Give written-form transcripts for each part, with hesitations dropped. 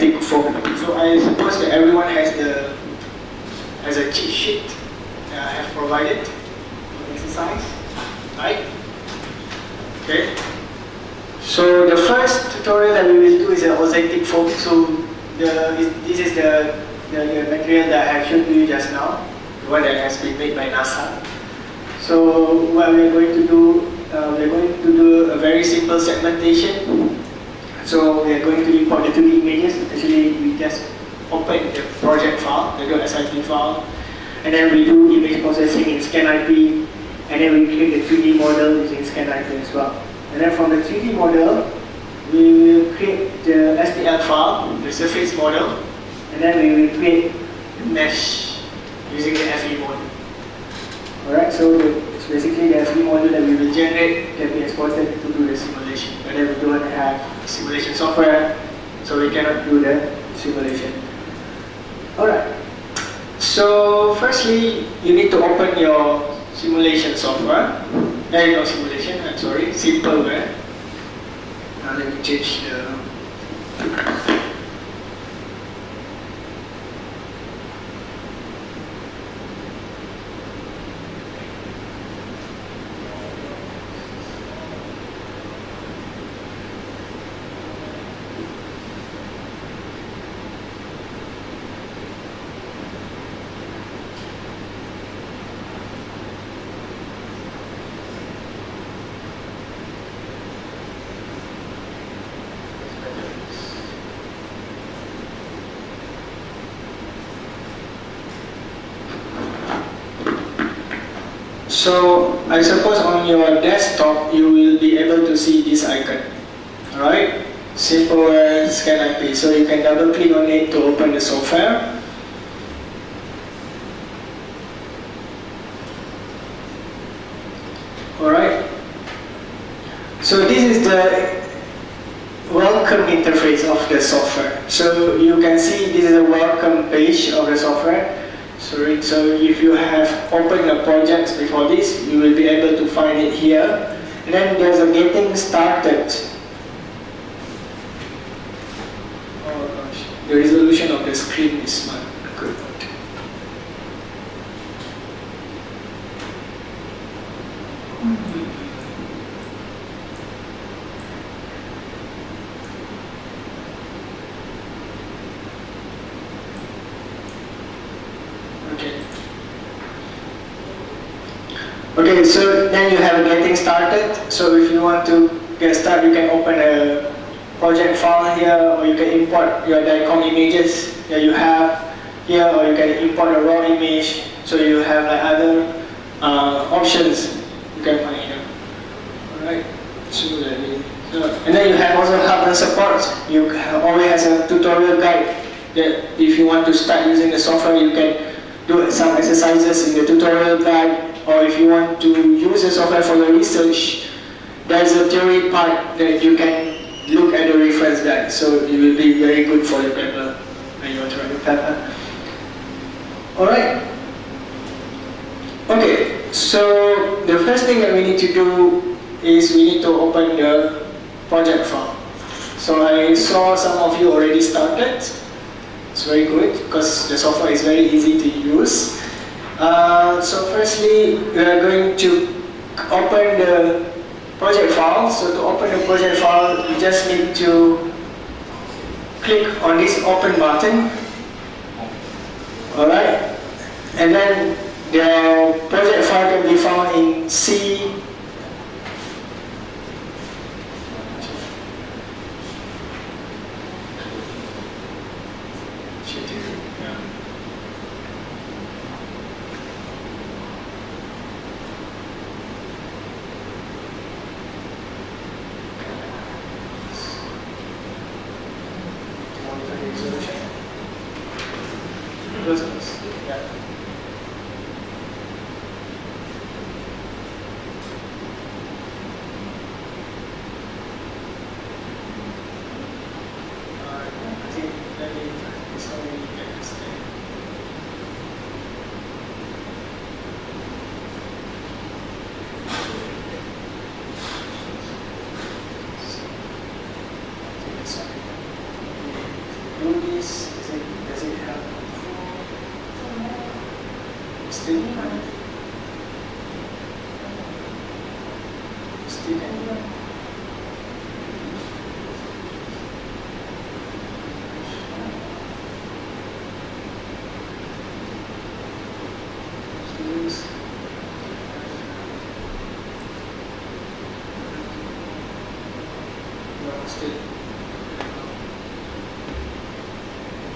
mosaic form. So I suppose that everyone has a cheat sheet that I have provided for exercise, right? Okay. So the first tutorial that we will do is a mosaic form. So this is the material that I have shown you just now, the one that has been made by NASA. So what we are going to do, we are going to do a very simple segmentation. So we are going to import the 2D images. Actually, we just open the project file, the .sip file, and then we do image processing in ScanIP, and then we create the 3D model using ScanIP as well. And then from the 3D model, we will create the STL file, the surface model, and then we will create the mesh using the FE model. Alright, so it's basically the FE model that we will generate can be exported to do the simulation. But then we don't have simulation software, so we cannot do the simulation. Alright, so firstly, you need to open your simulation software. No simulation, I'm sorry, simpleware. Now let me change the... So I suppose on your desktop you will be able to see this icon, alright? Simpleware ScanIP. So you can double click on it to open the software. Alright. So this is the welcome interface of the software. So you can see this is a welcome page of the software. So if you have opened a project before this, you will be able to find it here. And then there's a getting started. Oh gosh, the resolution of the screen is not good. Okay, so then you have getting started. So if you want to get started, you can open a project file here, or you can import your DICOM images that you have here, or you can import a raw image. So you have like other options you can find here. Alright, similarly. And then you have also help and support. You always have a tutorial guide that if you want to start using the software, you can do some exercises in the tutorial guide. Or if you want to use the software for your research, there's a theory part that you can look at the reference guide. So it will be very good for your paper when you want to write your paper. Alright. Okay, so the first thing that we need to do is we need to open the project file. So I saw some of you already started. It's very good because the software is very easy to use. So firstly, we are going to open the project file. So to open the project file, you just need to click on this open button. Alright, and then the project file can be found in C. do this, does it help? Still can. Still can.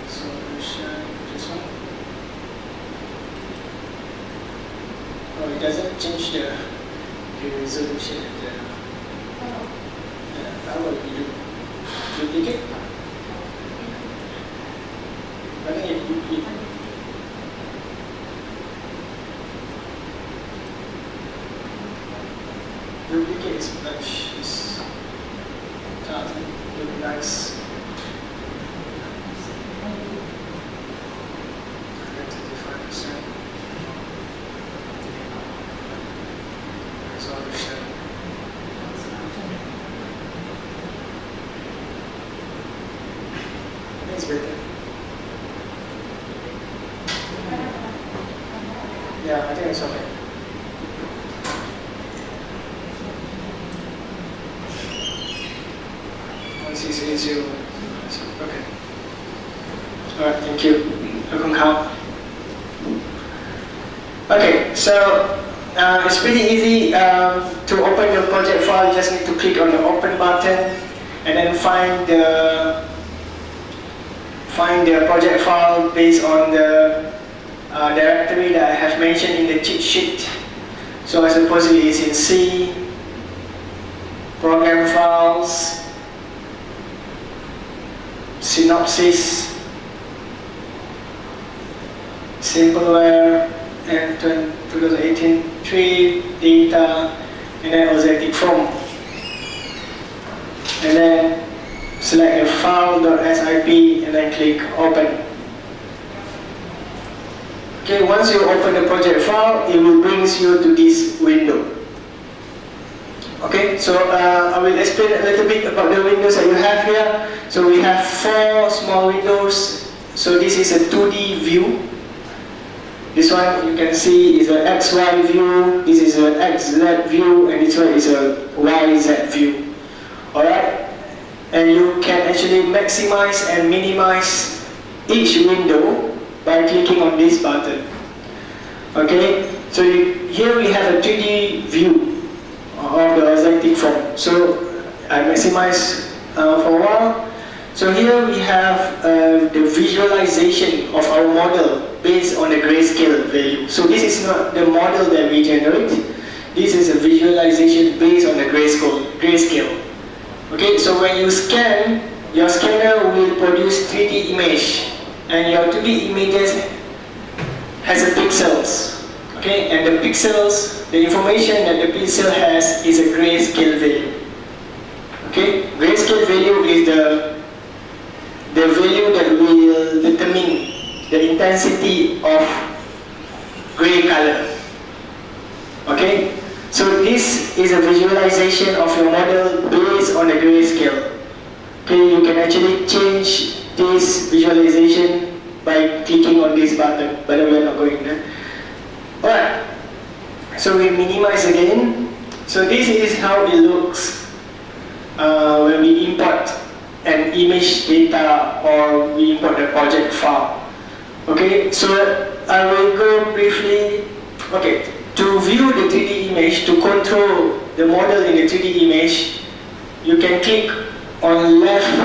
Solution, this one. Oh, it doesn't change the resolution of the. How will we do? Duplicate? I think if duplicate is much doesn't look nice. Yeah, I think it's okay. Once it's easier, okay. Alright, thank you. Okay, so it's pretty easy to open your project file. You just need to click on the open button and then find the project file based on the directory that I have mentioned in the cheat sheet. So I suppose it is in C, program files, synopsis, simpleware, and 2018 3 data, and then OZTECH form. And then select the file.sip and then click open. Okay, once you open the project file, it will bring you to this window. Okay, so I will explain a little bit about the windows that you have here. So we have 4 small windows. So this is a 2D view. This one you can see is an XY view, this is an XZ view, and this one is a YZ view. Alright? And you can actually maximize and minimize each window by clicking on this button. Okay? So here we have a 3D view of the OZTECH form. So I maximize for a while. So here we have the visualization of our model based on the grayscale value. So this is not the model that we generate. This is a visualization based on the grayscale. Okay, so when you scan, your scanner will produce 3D image, and your 2D images has a pixels. Okay, and the pixels, the information that the pixel has is a grayscale value. Okay, grayscale value is the value that will determine the intensity of gray color. Okay, so this is a visualization of your model based on the grayscale. Okay, you can actually change this visualization by clicking on this button, but we are not going there. Alright, so we minimize again. So this is how it looks when we import an image data or we import the project file. Okay, so I will go briefly. Okay, to view the 3D image, to control the model in the 3D image, you can click on left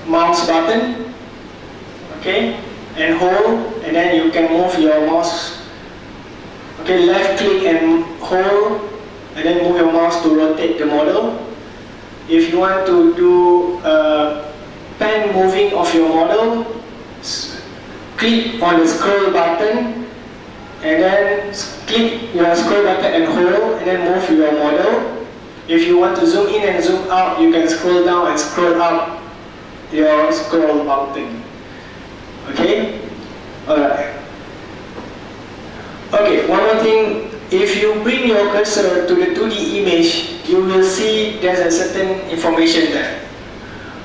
mouse button, okay, and hold, and then you can move your mouse. Okay, left click and hold, and then move your mouse to rotate the model. If you want to do pen moving of your model, click on the scroll button, and then click your scroll button and hold, and then move your model. If you want to zoom in and zoom out, you can scroll down and scroll up your scroll button. Okay? Alright. Okay, one more thing. If you bring your cursor to the 2D image, you will see there's a certain information there.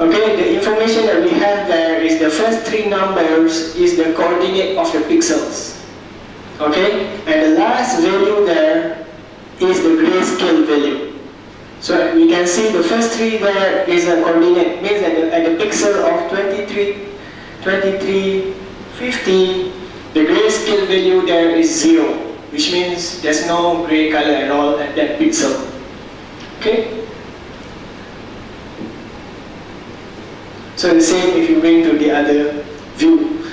Okay, the information that we have there is the first three numbers is the coordinate of the pixels. Okay, and the last value there is the grayscale value. So we can see the first three there is a coordinate, means that at the pixel of 2350, the grayscale value there is 0, which means there's no gray color at all at that pixel. Okay? So the same if you bring to the other view.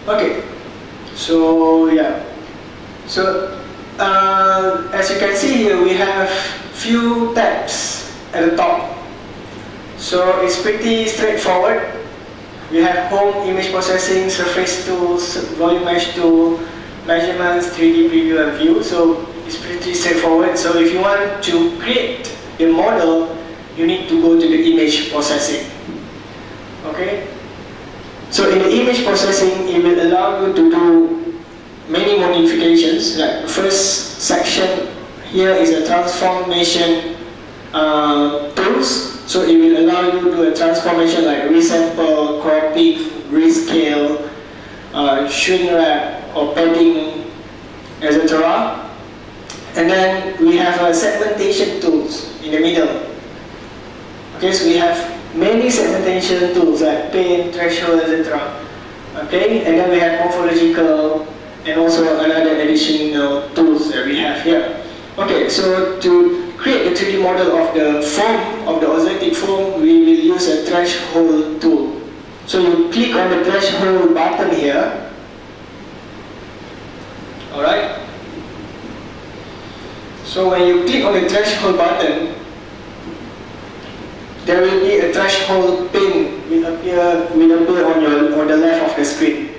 Okay, so yeah. So as you can see here, we have few tabs at the top. So it's pretty straightforward. We have home, image processing, surface tools, volume mesh tool, measurements, 3D preview and view. So it's pretty straightforward. So if you want to create a model, you need to go to the image processing. Okay? So in the image processing, it will allow you to do many modifications. Like the first section here is a transformation tools. So it will allow you to do a transformation like resample, cropping, rescale, shrink wrap or padding, etc. And then we have segmentation tools in the middle. Okay, so we have many segmentation tools like paint, threshold, etc. Okay, and then we have morphological and also another additional tools that we have here. Okay, so to create the 3D model of the form, of the authentic form, we will use a threshold tool. So you click on the threshold button here. Alright? So when you click on the threshold button, there will be a threshold pin will appear on the left of the screen.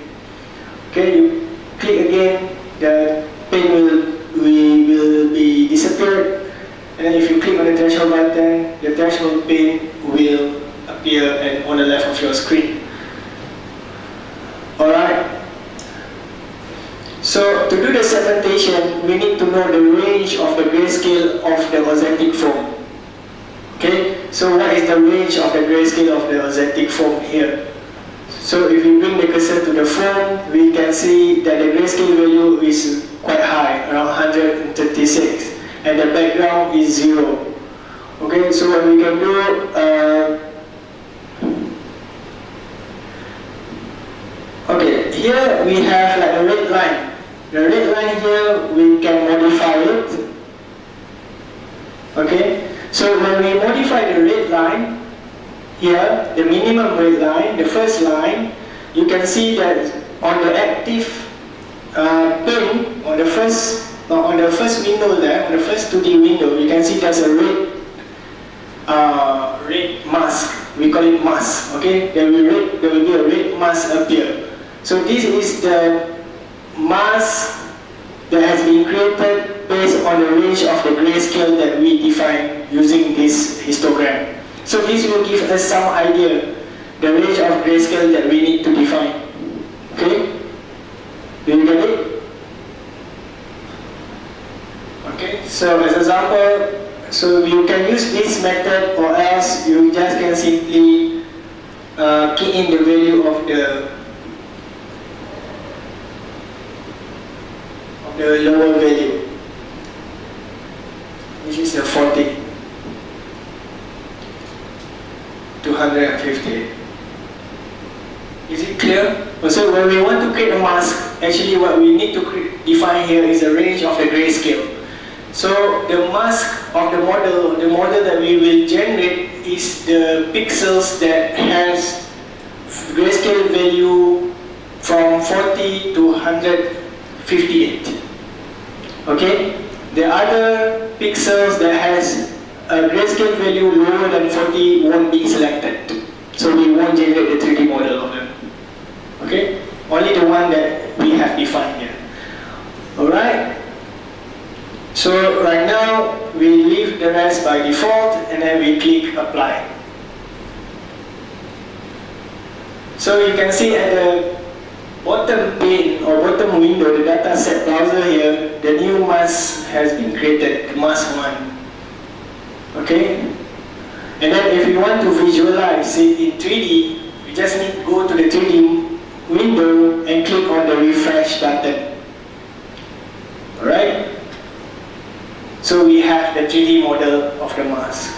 Okay, you click again, the pin will be disappeared, and then if you click on the threshold button, the threshold pin will appear on the left of your screen. Alright. So to do the segmentation, we need to know the range of the grayscale of the authentic form. Okay, so what is the range of the grayscale of the authentic form here? So if we bring the cursor to the form, we can see that the grayscale value is quite high, around 136, and the background is 0. Okay, so what we can do, okay, here we have like a red line. The red line here, we can modify it. Okay, so when we modify the red line, here, the minimum red line, the first line, you can see that on the active pin, on the first window there, on the first 2D window, you can see there's a red mask. We call it mask. Okay, there will be a red mask appear. So this is the mask that has been created based on the range of the grayscale that we define using this histogram. So this will give us some idea, the range of grayscale that we need to define. Okay? Do you get it? Okay, so as an example, so you can use this method, or else you just can simply key in the value of the lower value, which is the 40. 250. Is it clear? So when we want to create a mask, actually what we need to define here is the range of the grayscale. So the mask of the model that we will generate is the pixels that has grayscale value from 40 to 158. Okay? The other pixels that has a grayscale value lower than 40 won't be selected. So we won't generate the 3D model of them. Okay? Only the one that we have defined here. Alright? So right now, we leave the rest by default and then we click apply. So you can see at the bottom pane or bottom window, the dataset browser here, the new mask has been created, the mask 1. Okay? And then if you want to visualize it in 3D, you just need to go to the 3D window and click on the refresh button. Alright? So we have the 3D model of the mask,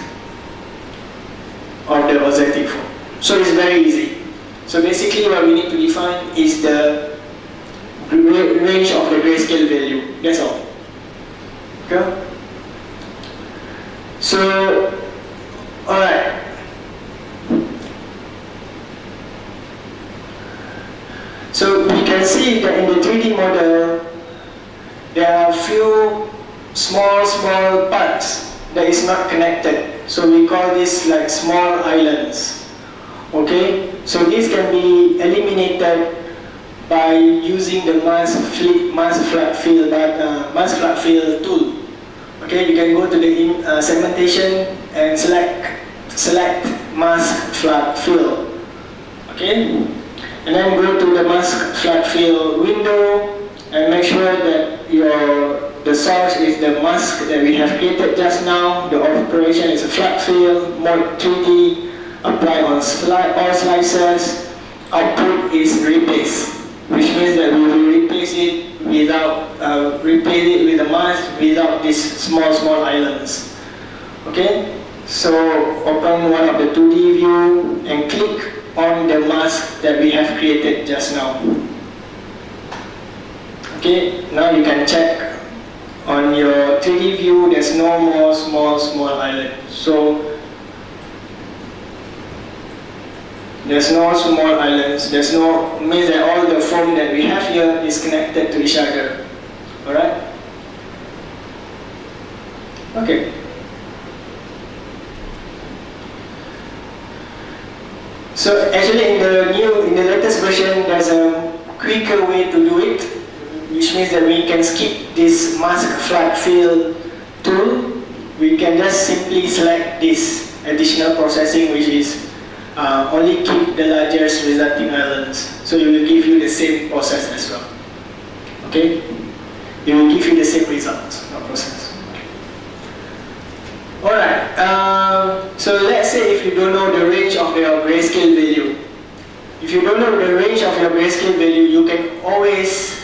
of the objective form. So it's very easy. So basically what we need to define is the range of the grayscale value. That's all. Okay? So, alright. So we can see that in the 3D model, there are few small parts that is not connected. So we call this like small islands. Okay? So this can be eliminated by using the mask flap fill tool. Okay, you can go to the segmentation and select mask flap fill. Okay, and then go to the mask flap fill window and make sure that the source is the mask that we have created just now. The operation is a flap fill, mode 3D, apply on all slices. Output is replace, which means that we will replace it with a mask without these small islands. Okay, so open one of the 2D view and click on the mask that we have created just now. Okay, now you can check on your 3D view. There's no more small island. So there's no small islands. Means that all the foam that we have here is connected to each other. Alright? Okay. So actually in the latest version, there's a quicker way to do it, which means that we can skip this mask flap fill tool. We can just simply select this additional processing, which is only keep the largest resulting islands. So it will give you the same process as well. Okay? It will give you the same results, not process. Alright, so let's say if you don't know the range of your grayscale value. If you don't know the range of your grayscale value, you can always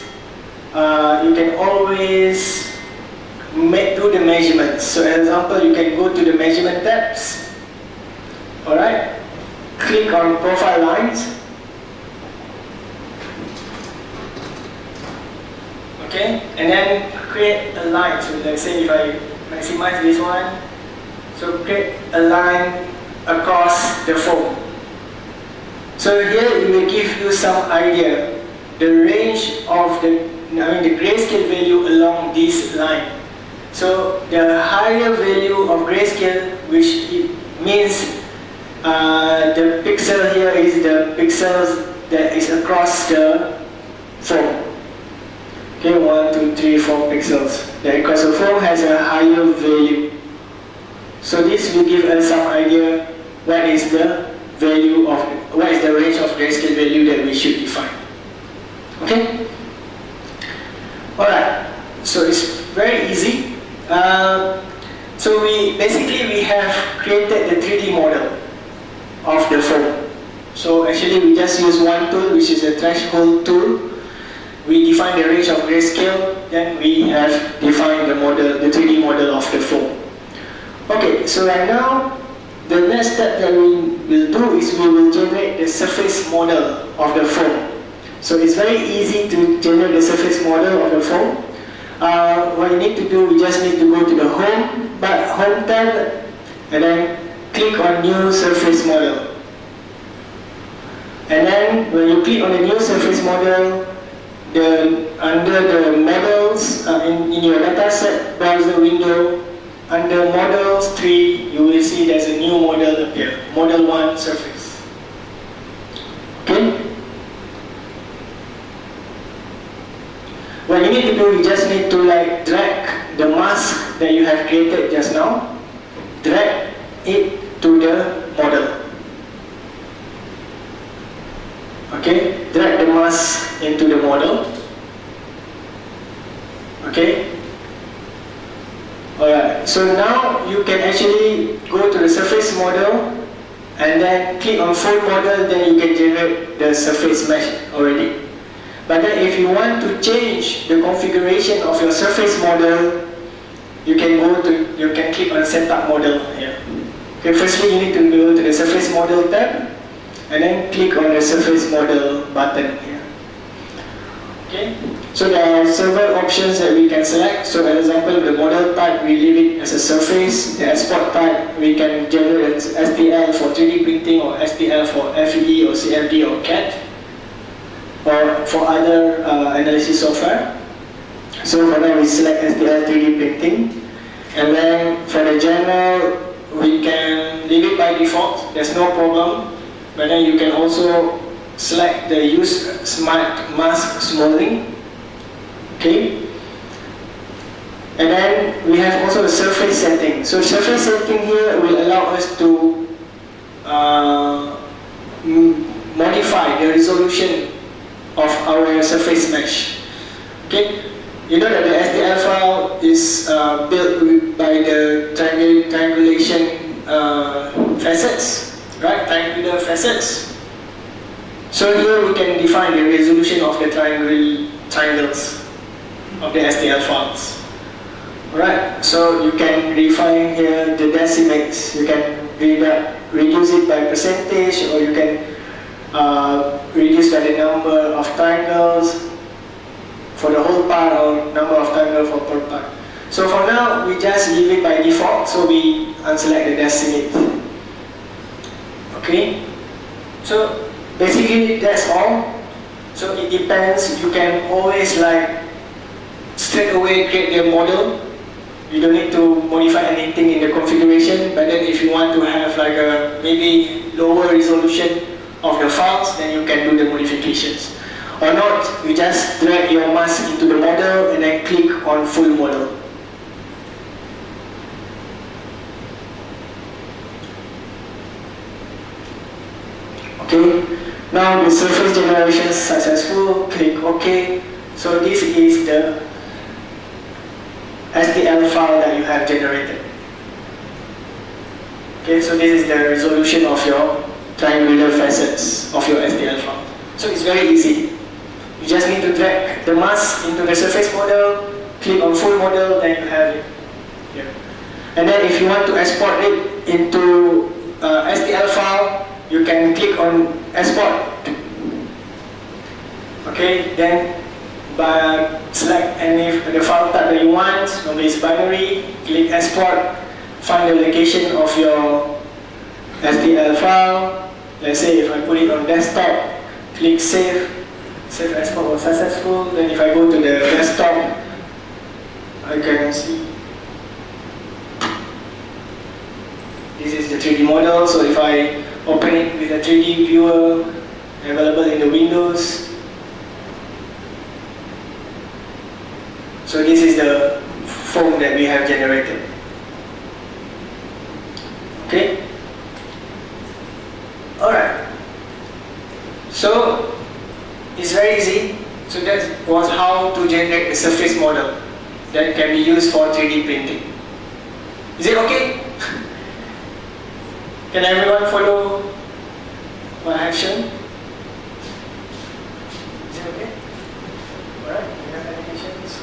do the measurements. So as example, you can go to the measurement tabs. Alright? Click on profile lines. Okay, and then create a line. So let's say if I maximize this one, so create a line across the foam. So here it will give you some idea, the range of the grayscale value along this line. So the higher value of grayscale, which it means the pixel here is the pixels that is across the foam. Okay, 1, 2, 3, 4 pixels. The across the foam has a higher value. So this will give us some idea what is the range of grayscale value that we should define. Okay? Alright, so it's very easy. So we have created the 3D model of the foam. So actually we just use one tool, which is the threshold tool. We define the range of grayscale, then we have defined the 3D model of the foam. Okay, so right now, the next step that we will do is we will generate the surface model of the foam. So it's very easy to generate the surface model of the foam. What you need to do, we just need to go to the home tab, and then click on new surface model. And then when you click on the new surface model, under the models in your dataset browser window, under models 3, you will see there's a new model appear, model 1 surface. Okay? What you need to do, you just need to drag the mask that you have created just now, drag it to the model. Okay, drag the mask into the model. Okay. Alright, so now you can actually go to the surface model and then click on full model, then you can generate the surface mesh already. But then if you want to change the configuration of your surface model, you can click on setup model here. Okay, firstly you need to go to the surface model tab and then click on the surface model button here. Okay, so there are several options that we can select. So for example, the model type, we leave it as a surface. The export type, we can generate STL for 3D printing or STL for FEE or CFD or CAD or for other analysis software. So for that we select STL 3D printing, and then for the general we can leave it by default, there's no problem, but then you can also select the use smart mask smoldering. Okay, and then we have also the surface setting. So surface setting here will allow us to modify the resolution of our surface mesh. Okay, you know that the STL file is built by the triangulation facets, right? Triangular facets. So here we can define the resolution of the triangles of the STL files. Alright, so you can define here the decimates. You can reduce it by percentage, or you can reduce by the number of triangles for the whole part or number of triangles for per part. So for now, we just leave it by default, so we unselect the decimate. Okay, so basically that's all. So it depends, you can always like straight away create the model. You don't need to modify anything in the configuration, but then if you want to have like a maybe lower resolution of the files, then you can do the modifications. Or not, you just drag your mask into the model and then click on full model. Okay, now the surface generation is successful, click OK. So this is the STL file that you have generated. Okay, so this is the resolution of your triangular facets of your STL file. So it's very easy. You just need to drag the mask into the surface model, click on full model, then you have it here. And then if you want to export it into STL file, you can click on export. Okay, then select any of the file type that you want. Normally it's binary, click export, find the location of your STL file. Let's say if I put it on desktop, click save export was successful. Then if I go to the desktop, I can see this is the 3D model. So if I open it with a 3D viewer available in the Windows, so this is the form that we have generated. Okay? Alright. So it's very easy. So that was how to generate a surface model that can be used for 3D printing. Is it okay? Can everyone follow my action? Is it okay? Alright, do you have any questions?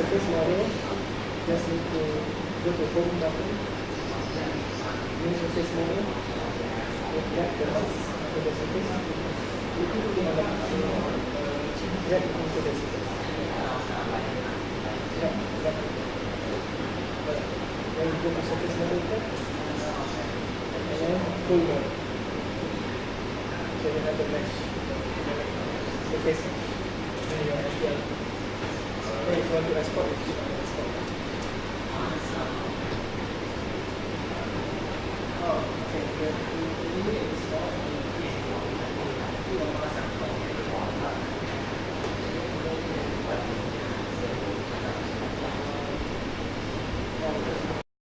Surface model, just need to go to home button, new surface model, drag the box to the surface, drag onto the surface, drag. Then you go to surface model tab, and then pull down. So you have the mesh, surface, and your SPL. If you want to export it,